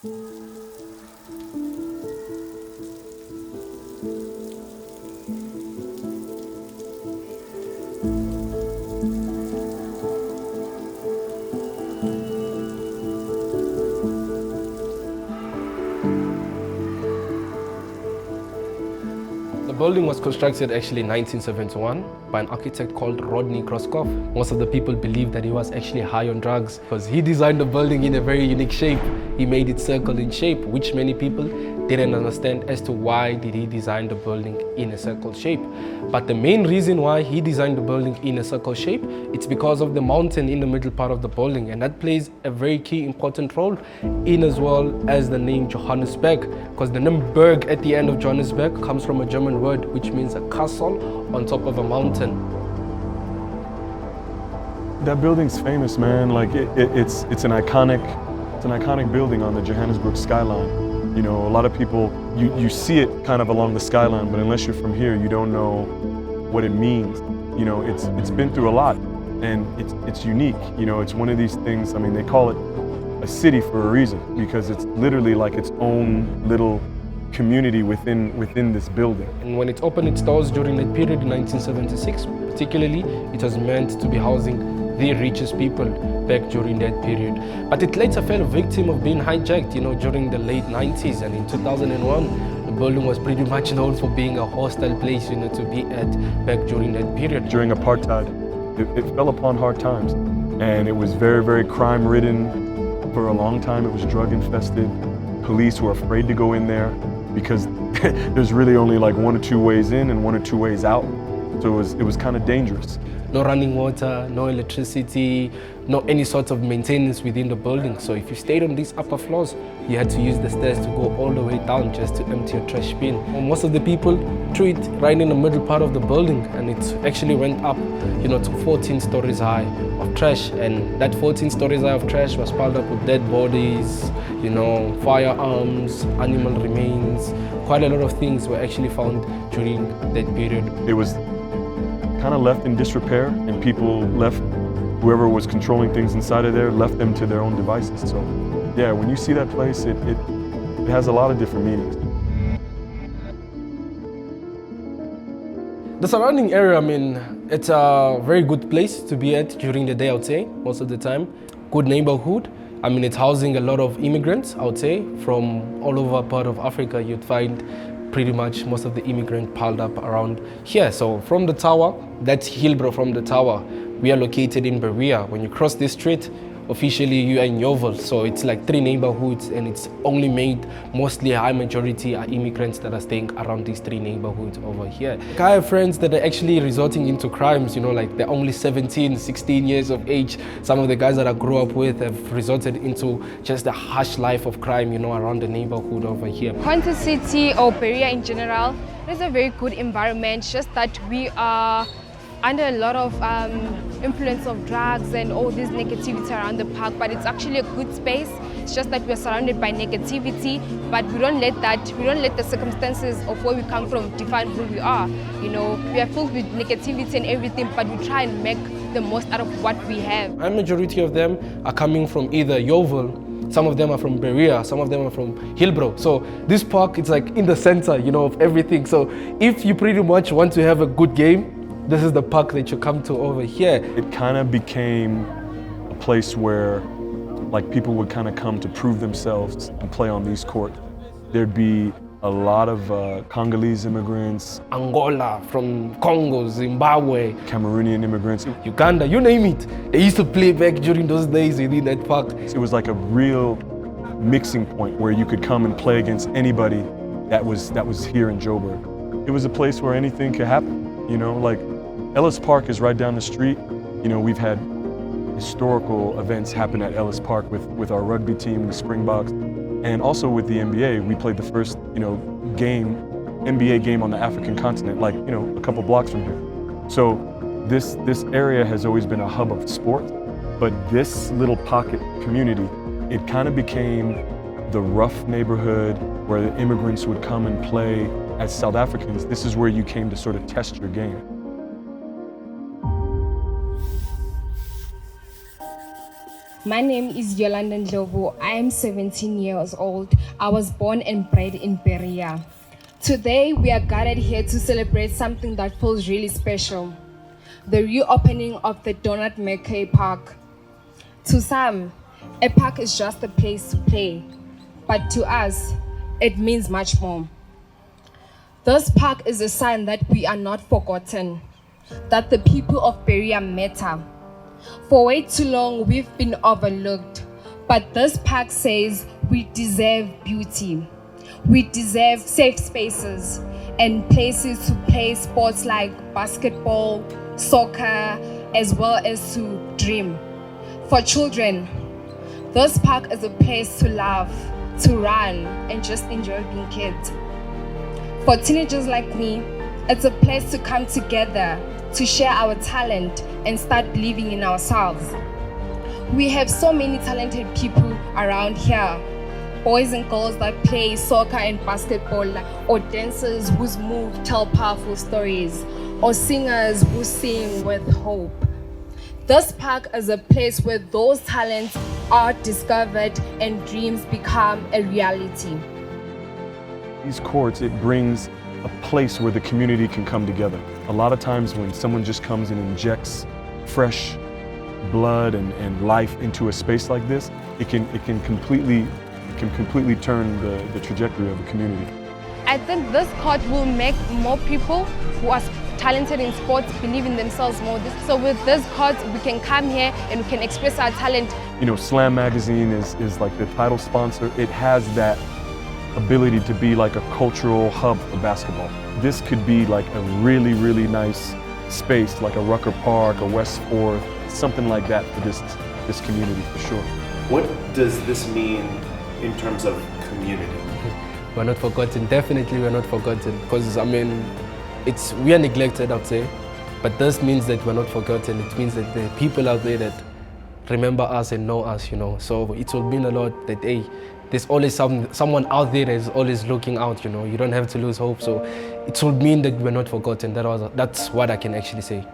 The building was constructed actually in 1971 by an architect called Rodney Groskopf. Most of the people believe that he was actually high on drugs because he designed the building in a very unique shape. He made it circle in shape, which many people didn't understand as to why did he design the building in a circle shape. But the main reason why he designed the building in a circle shape, it's because of the mountain in the middle part of the building, and that plays a very key important role in as well as the name Johannesburg, because the name Berg at the end of Johannesburg comes from a German word which means a castle on top of a mountain. That building's famous, man. Like it's an iconic building on the Johannesburg skyline. You know, a lot of people, you see it kind of along the skyline, but unless you're from here, you don't know what it means. You know, it's been through a lot, and it's unique. You know, it's one of these things. I mean, they call it a city for a reason, because it's literally like its own little community within this building. And when it opened its doors during that period in 1976, particularly, it was meant to be housing the richest people back during that period. But it later fell victim of being hijacked, you know, during the late 90s, and in 2001, the building was pretty much known for being a hostile place, you know, to be at back during that period. During apartheid, it fell upon hard times, and it was very, very crime-ridden for a long time. It was drug-infested. Police were afraid to go in there because there's really only like one or two ways in and one or two ways out. So it was kind of dangerous. No running water, no electricity, no any sort of maintenance within the building. So if you stayed on these upper floors, you had to use the stairs to go all the way down just to empty your trash bin. And most of the people threw it right in the middle part of the building, and it actually went up, you know, to 14 stories high of trash. And that 14 stories high of trash was piled up with dead bodies, you know, firearms, animal remains. Quite a lot of things were actually found during that period. It was kind of left in disrepair, and people left, whoever was controlling things inside of there, left them to their own devices. So yeah, when you see that place, it has a lot of different meanings. The surrounding area, I mean, it's a very good place to be at during the day, I would say, most of the time. Good neighborhood. I mean, it's housing a lot of immigrants, I would say, from all over part of Africa. You'd find pretty much most of the immigrants piled up around here. So from the tower, that's Hillbrow from the tower. We are located in Berea. When you cross this street, officially you are in Yeovil. So it's like 3 neighborhoods, and it's only made mostly a high majority are immigrants that are staying around these 3 neighborhoods over here. I have friends that are actually resorting into crimes, you know, like they're only 17, 16 years of age. Some of the guys that I grew up with have resorted into just a harsh life of crime, you know, around the neighborhood over here. Ponte City or Berea in general, it is a very good environment, just that we are under a lot of influence of drugs and all this negativity around the park, but it's actually a good space. It's just that we're surrounded by negativity, but we don't let the circumstances of where we come from define who we are. You know, we are filled with negativity and everything, but we try and make the most out of what we have. A majority of them are coming from either Yeovil, some of them are from Berea, some of them are from Hillbrow. So this park, it's like in the center, you know, of everything. So if you pretty much want to have a good game, this is the park that you come to over here. It kind of became a place where like people would kind of come to prove themselves and play on these courts. There'd be a lot of Congolese immigrants, Angola, from Congo, Zimbabwe, Cameroonian immigrants, Uganda, you name it. They used to play back during those days within that park. It was like a real mixing point where you could come and play against anybody that was here in Joburg. It was a place where anything could happen, you know, like Ellis Park is right down the street. You know, we've had historical events happen at Ellis Park with our rugby team, the Springboks, and also with the NBA. We played the first, you know, NBA game on the African continent, like, you know, a couple blocks from here. So this area has always been a hub of sport, but this little pocket community, it kind of became the rough neighborhood where the immigrants would come and play as South Africans. This is where you came to sort of test your game. My name is Yolanda Ndlovu. I am 17 years old. I was born and bred in Berea. Today, we are gathered here to celebrate something that feels really special. The reopening of the Donald Mackay Park. To some, a park is just a place to play, but to us, it means much more. This park is a sign that we are not forgotten, that the people of Berea matter. For way too long, we've been overlooked, but this park says we deserve beauty. We deserve safe spaces and places to play sports like basketball, soccer, as well as to dream. For children, this park is a place to laugh, to run, and just enjoy being kids. For teenagers like me, it's a place to come together, to share our talent and start believing in ourselves. We have so many talented people around here. Boys and girls that play soccer and basketball, or dancers whose moves tell powerful stories, or singers who sing with hope. This park is a place where those talents are discovered and dreams become a reality. These courts, it brings a place where the community can come together. A lot of times when someone just comes and injects fresh blood and life into a space like this, it can completely turn the trajectory of a community. I think this court will make more people who are talented in sports believe in themselves more. So with this court, we can come here and we can express our talent. You know, SLAM magazine is like the title sponsor. It has that ability to be like a cultural hub for basketball. This could be like a really, really nice space, like a Rucker Park, a West 4th, something like that for this community for sure. What does this mean in terms of community? We're not forgotten. Definitely we're not forgotten, because I mean, we are neglected, I'd say, but this means that we're not forgotten. It means that there are people out there that remember us and know us, you know. So it will mean a lot that, hey, there's always someone out there that is always looking out, you know. You don't have to lose hope. So it will mean that we're not forgotten. That's what I can actually say.